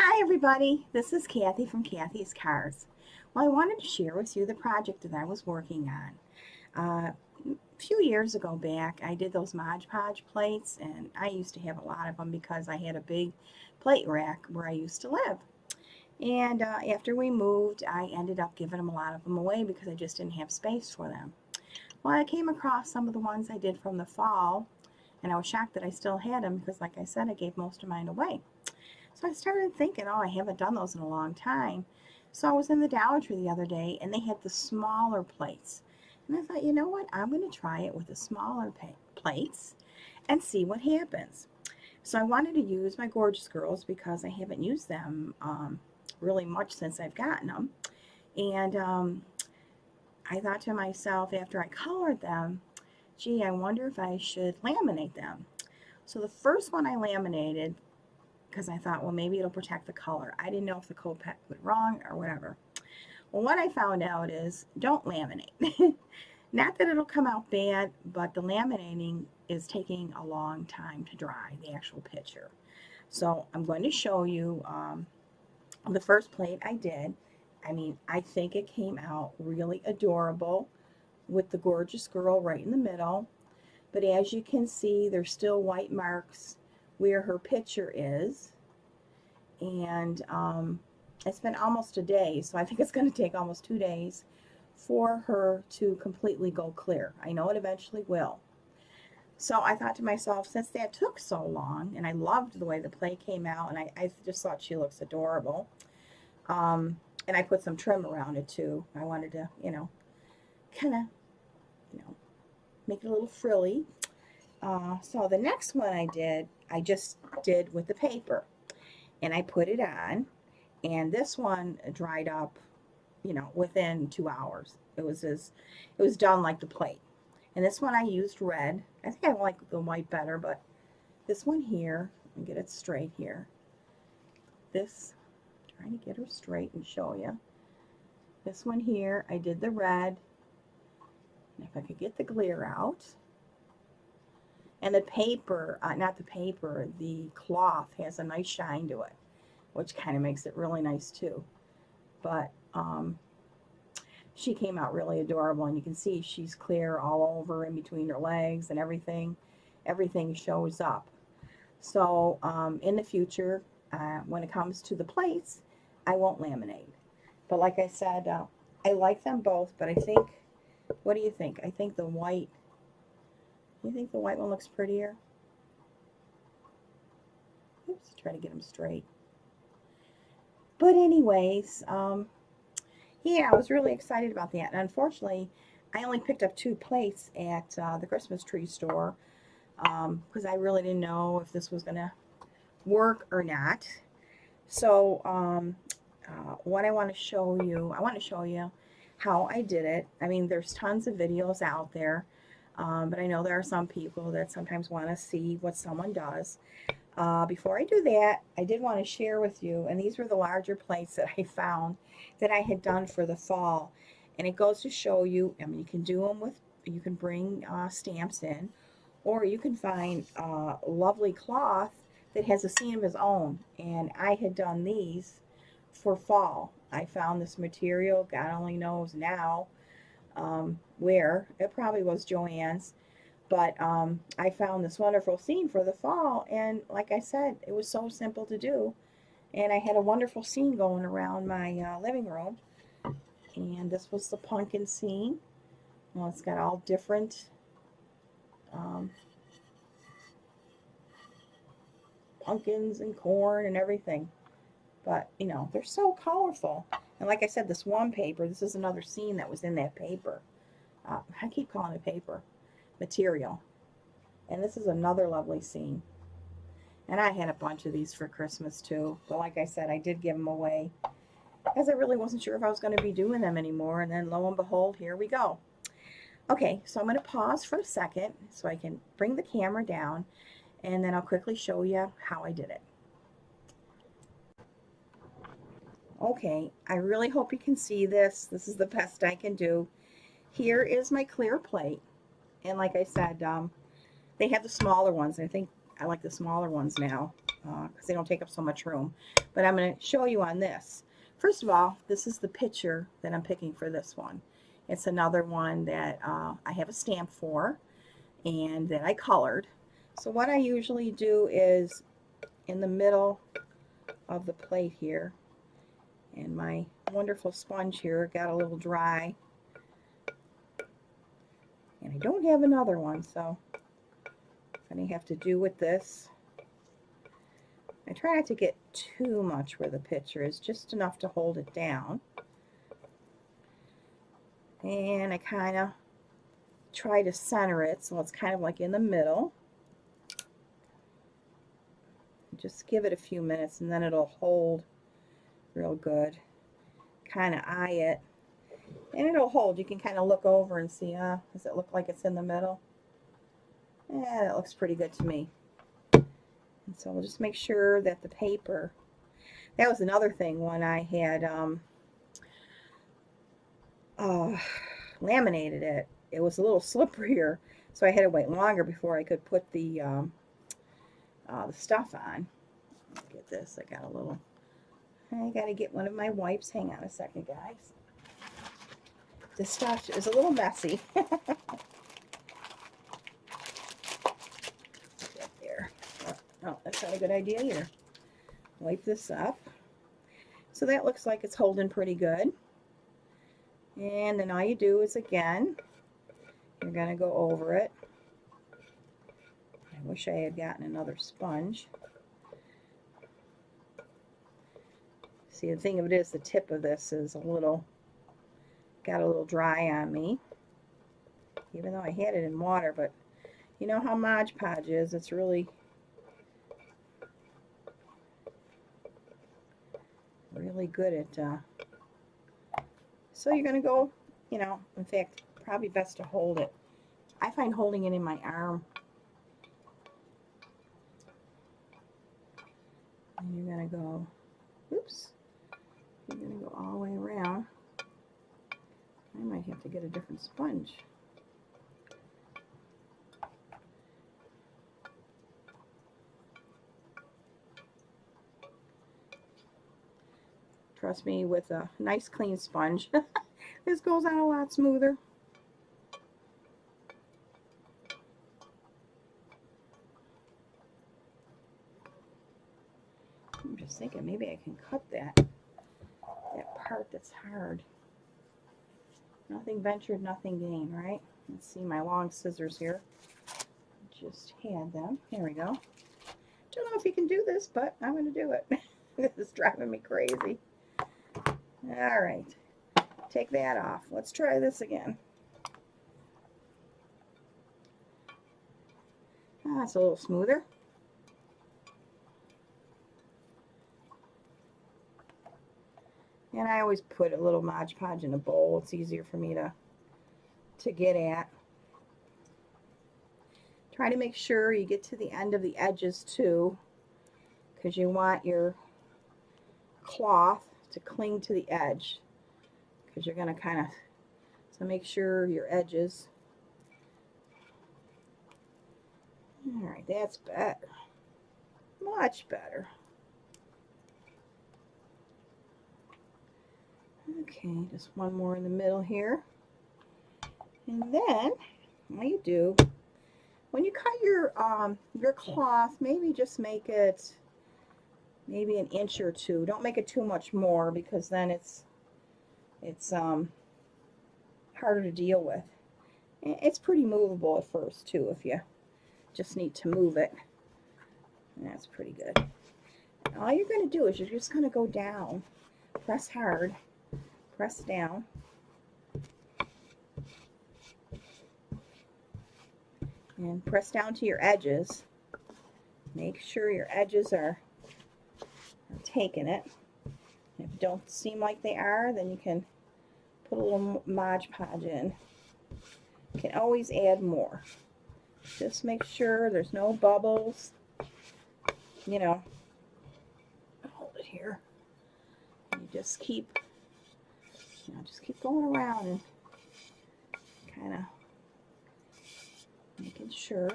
Hi everybody, this is Kathy from Kathy's Cars. Well, I wanted to share with you the project that I was working on. A few years ago back, I did those Modge Podge plates, and I used to have a lot of them because I had a big plate rack where I used to live. And after we moved, I ended up giving them a lot of them away because I just didn't have space for them. Well, I came across some of the ones I did from the fall, and I was shocked that I still had them because, like I said, I gave most of mine away. So I started thinking, oh, I haven't done those in a long time. So I was in the Dollar Tree the other day and they had the smaller plates. And I thought, you know what? I'm going to try it with the smaller plates and see what happens. So I wanted to use my Gorgeous Girls because I haven't used them really much since I've gotten them. And I thought to myself after I colored them, gee, I wonder if I should laminate them. So the first one I laminated because I thought, well, maybe it'll protect the color. I didn't know if the Copic went wrong or whatever. Well, what I found out is don't laminate. Not that it'll come out bad, but the laminating is taking a long time to dry, the actual picture. So I'm going to show you the first plate I did. I mean, I think it came out really adorable with the Gorgeous Girl right in the middle. But as you can see, there's still white marks where her picture is. And it's been almost a day, so I think it's going to take almost 2 days for her to completely go clear. I know it eventually will. So I thought to myself, since that took so long, and I loved the way the play came out, and I just thought she looks adorable. And I put some trim around it too. I wanted to, kind of, make it a little frilly. So the next one I just did with the paper. And I put it on, and this one dried up, within 2 hours. It was done like the plate. And this one I used red. I think I like the white better, but this one here, let me get it straight here. This, trying to get her straight and show you. This one here, I did the red. And if I could get the glare out. And the paper, not the paper, the cloth has a nice shine to it, which kind of makes it really nice too. But she came out really adorable, and you can see she's clear all over in between her legs and everything. Everything shows up. So in the future, when it comes to the plates, I won't laminate. But like I said, I like them both, but I think, what do you think? I think the white, you think the white one looks prettier? Oops, try to get them straight. But anyways, yeah, I was really excited about that. And unfortunately, I only picked up 2 plates at the Christmas tree store because I really didn't know if this was going to work or not. So what I want to show you how I did it. I mean, there's tons of videos out there. But I know there are some people that sometimes want to see what someone does. Before I do that, I did want to share with you, and these were the larger plates that I found that I had done for the fall. And it goes to show you, I mean, you can do them with, you can bring stamps in, or you can find lovely cloth that has a seam of its own. And I had done these for fall. I found this material, God only knows now, where it probably was Joann's, but I found this wonderful scene for the fall, and like I said, it was so simple to do, and I had a wonderful scene going around my living room. And this was the pumpkin scene. Well, it's got all different pumpkins and corn and everything, but they're so colorful. And like I said, this one paper, this is another scene that was in that paper. I keep calling it paper material. And this is another lovely scene. And I had a bunch of these for Christmas too. But like I said, I did give them away because I really wasn't sure if I was going to be doing them anymore. And then lo and behold, here we go. Okay, so I'm going to pause for a second so I can bring the camera down, and then I'll quickly show you how I did it. Okay, I really hope you can see this. This is the best I can do. Here is my clear plate. And like I said, they have the smaller ones. I think I like the smaller ones now. because they don't take up so much room. But I'm going to show you on this. First of all, this is the picture that I'm picking for this one. It's another one that I have a stamp for and that I colored. So what I usually do is in the middle of the plate here, and my wonderful sponge here got a little dry, and I don't have another one, so I'm going to have to do with this. I try not to get too much where the picture is, just enough to hold it down. And I kind of try to center it so it's kind of like in the middle. Just give it a few minutes and then it'll hold real good. Kind of eye it. And it'll hold. You can kind of look over and see, does it look like it's in the middle? Yeah, that looks pretty good to me. And so we'll just make sure that the paper, that was another thing when I had laminated it. It was a little slipperier, so I had to wait longer before I could put the stuff on. Look at this. I got to get one of my wipes. Hang on a second, guys. This stuff is a little messy. There. Oh, that's not a good idea either. Wipe this up. So that looks like it's holding pretty good. And then all you do is, again, you're going to go over it. I wish I had gotten another sponge. See, the thing of it is, the tip of this is got a little dry on me. Even though I had it in water, but you know how Modge Podge is. It's really good at, so you're going to go, in fact, probably best to hold it. I find holding it in my arm. And you're going to go, oops, you're going to go all the way around. I might have to get a different sponge. Trust me, with a nice clean sponge, this goes on a lot smoother. I'm just thinking maybe I can cut that part that's hard. Nothing ventured, nothing gained, right? Let's see my long scissors here. Just had them. Here we go. Don't know if you can do this, but I'm going to do it. This is driving me crazy. All right. Take that off. Let's try this again. That's a little smoother. And I always put a little Modge Podge in a bowl. It's easier for me to get at. Try to make sure you get to the end of the edges too, because you want your cloth to cling to the edge, because you're going to kind of, so make sure your edges. All right, that's better. Much better. Okay, just one more in the middle here. And then what you do, when you cut your cloth, maybe just make it maybe an inch or two. Don't make it too much more, because then it's harder to deal with. It's pretty movable at first too, if you just need to move it. And that's pretty good. And all you're going to do is you're just going to go down, press hard, press down. And press down to your edges. Make sure your edges are taking it. If it don't seem like they are, then you can put a little Modge Podge in. You can always add more. Just make sure there's no bubbles. Hold it here. And you just keep, just keep going around and kind of making sure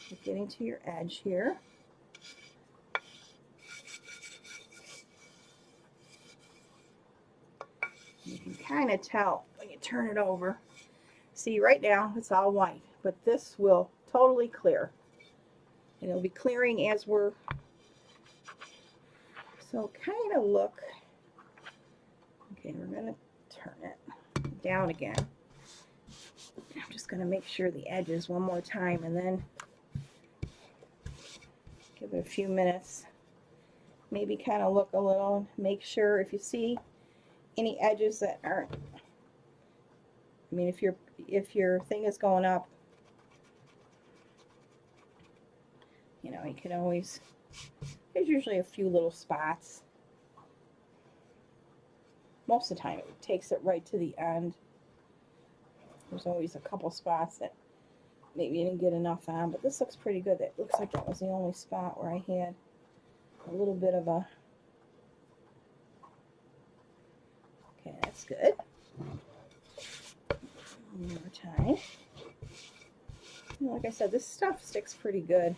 you're getting to your edge here. kind of tell when you turn it over. See, right now it's all white, but this will totally clear. And it'll be clearing as we're, so kind of look. Okay, we're going to turn it down again. I'm just going to make sure the edges one more time and then give it a few minutes. Maybe kind of look a little, make sure if you see any edges that aren't, I mean, if your thing is going up, you know, you can always, there's usually a few little spots. Most of the time it takes it right to the end. There's always a couple spots that maybe you didn't get enough on, but this looks pretty good. It looks like that was the only spot where I had a little bit of a, okay, that's good. One more time. Like I said, this stuff sticks pretty good.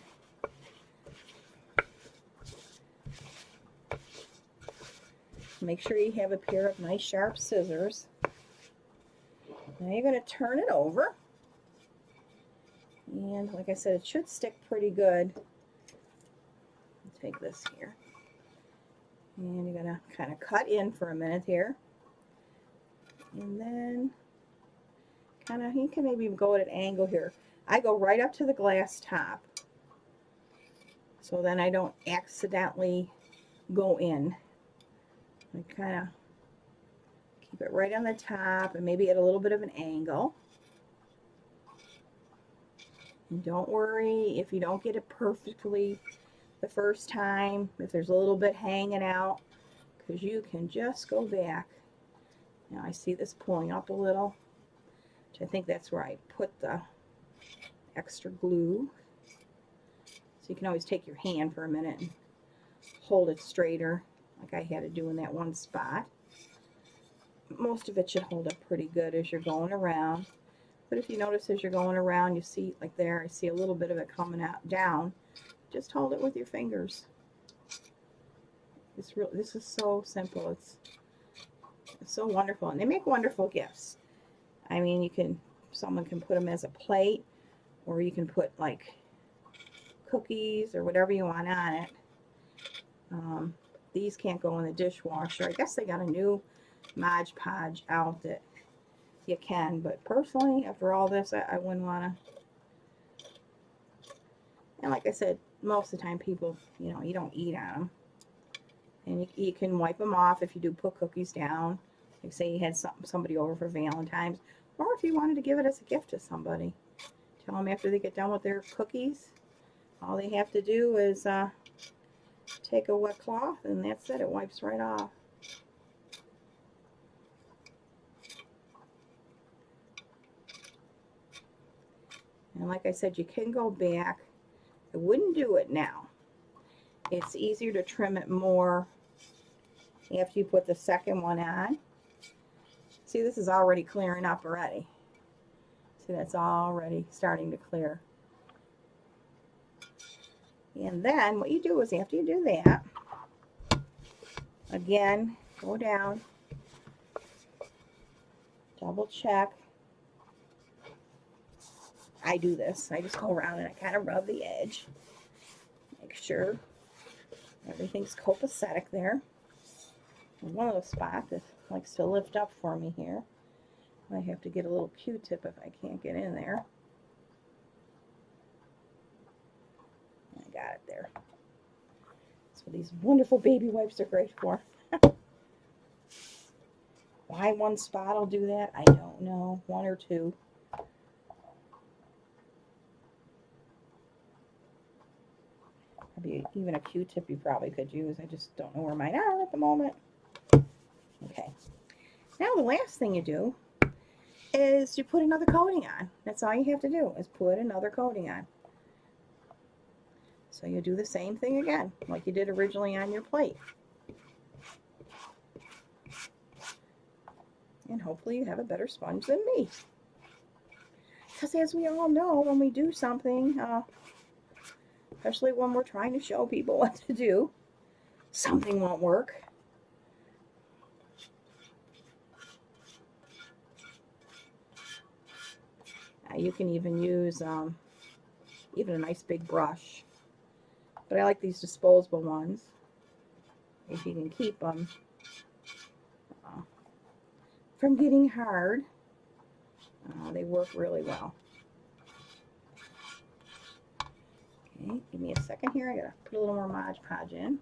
Make sure you have a pair of nice sharp scissors. Now you're going to turn it over. And like I said, it should stick pretty good. Take this here. And you're going to kind of cut in for a minute here. And then kind of, you can maybe go at an angle here. I go right up to the glass top. So then I don't accidentally go in. I kind of keep it right on the top and maybe at a little bit of an angle. And don't worry if you don't get it perfectly the first time, if there's a little bit hanging out, because you can just go back. Now I see this pulling up a little, which I think that's where I put the extra glue. So you can always take your hand for a minute and hold it straighter, like I had to do in that one spot. Most of it should hold up pretty good as you're going around. But if you notice as you're going around, you see, like there, I see a little bit of it coming out down. Just hold it with your fingers. This is so simple. It's so wonderful. And they make wonderful gifts. I mean, someone can put them as a plate, or you can put like cookies or whatever you want on it. These can't go in the dishwasher. I guess they got a new Modge Podge out that you can, but personally, after all this, I wouldn't want to. And like I said, most of the time people, you know, you don't eat on them. And you can wipe them off if you do put cookies down. Like say you had somebody over for Valentine's, or if you wanted to give it as a gift to somebody. Tell them after they get done with their cookies, all they have to do is take a wet cloth, and that's it. It wipes right off. And like I said, you can go back. I wouldn't do it now. It's easier to trim it more after you put the second one on. See, this is already clearing up already. See, that's already starting to clear. And then what you do is after you do that, again, go down, double check. I do this. I just go around and I kind of rub the edge. Make sure everything's copacetic there. There's one little spot that likes to lift up for me here. I have to get a little Q-tip if I can't get in there. I got it there. That's what these wonderful baby wipes are great for. Why one spot will do that, I don't know. One or two. Maybe even a Q-tip you probably could use. I just don't know where mine are at the moment. Okay. Now the last thing you do is you put another coating on. That's all you have to do is put another coating on. So you do the same thing again, like you did originally on your plate. And hopefully you have a better sponge than me. Because as we all know, when we do something, especially when we're trying to show people what to do, something won't work. You can even use even a nice big brush. But I like these disposable ones, if you can keep them from getting hard. They work really well. Okay, give me a second here. I gotta put a little more Modge Podge in.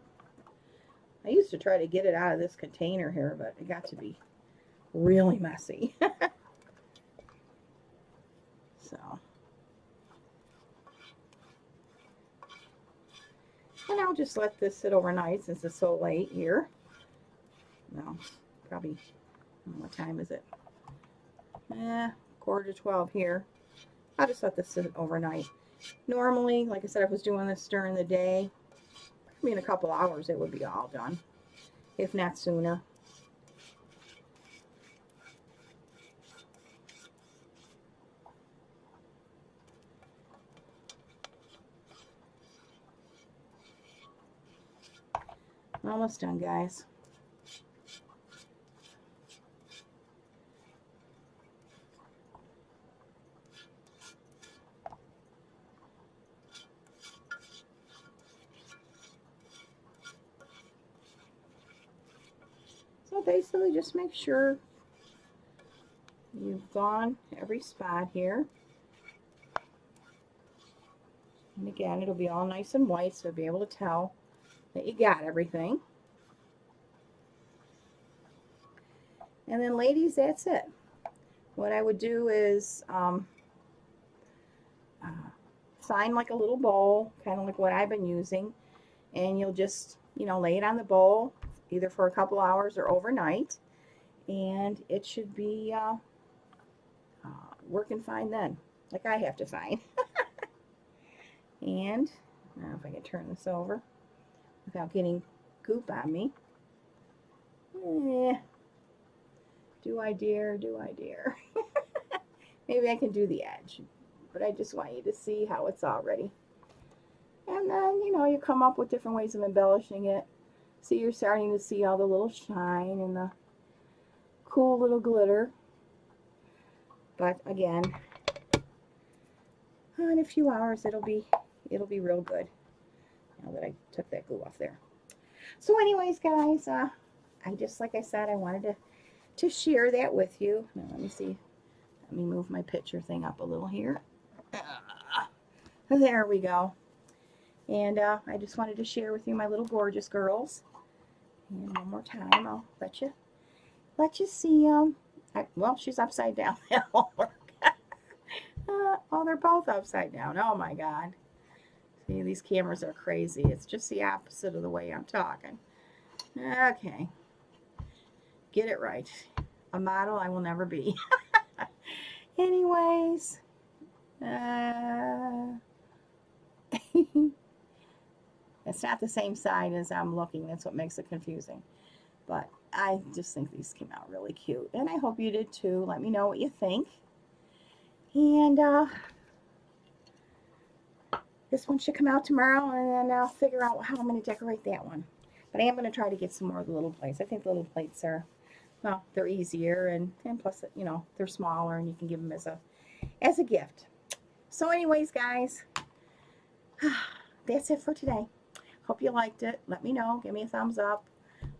I used to try to get it out of this container here, but it got to be really messy. So, and I'll just let this sit overnight since it's so late here. No, probably, what time is it? 11:45 here. I'll just let this sit overnight. Normally, like I said, if I was doing this during the day, maybe in a couple hours it would be all done, if not sooner. Almost done, guys. So basically just make sure you've gone every spot here. And again, it'll be all nice and white, so you'll be able to tell that you got everything. And then ladies, that's it. What I would do is find like a little bowl, kind of like what I've been using, and you'll just, lay it on the bowl either for a couple hours or overnight, and it should be working fine then, like I have to find. And now if I can turn this over without getting goop on me. Do I dare? Do I dare? Maybe I can do the edge, but I just want you to see how it's already. And then, you come up with different ways of embellishing it. So you're starting to see all the little shine and the cool little glitter. But again, in a few hours it'll be real good. Now that I took that glue off there. So anyways, guys, I just, like I said, I wanted to share that with you. Now let me see. Let me move my picture thing up a little here. There we go. And I just wanted to share with you my little gorgeous girls. And one more time, I'll let you see well, she's upside down. That won't work. Oh, they're both upside down. Oh my God. See, these cameras are crazy. It's just the opposite of the way I'm talking. Okay. Get it right. A model I will never be. Anyways. It's not the same side as I'm looking. That's what makes it confusing. But I just think these came out really cute. And I hope you did too. Let me know what you think. And this one should come out tomorrow. And then I'll figure out how I'm going to decorate that one. But I am going to try to get some more of the little plates. I think the little plates are, well, they're easier. And plus, they're smaller. And you can give them as a gift. So anyways, guys, that's it for today. Hope you liked it. Let me know. Give me a thumbs up.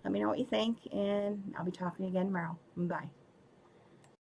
Let me know what you think. And I'll be talking to you again tomorrow. Bye.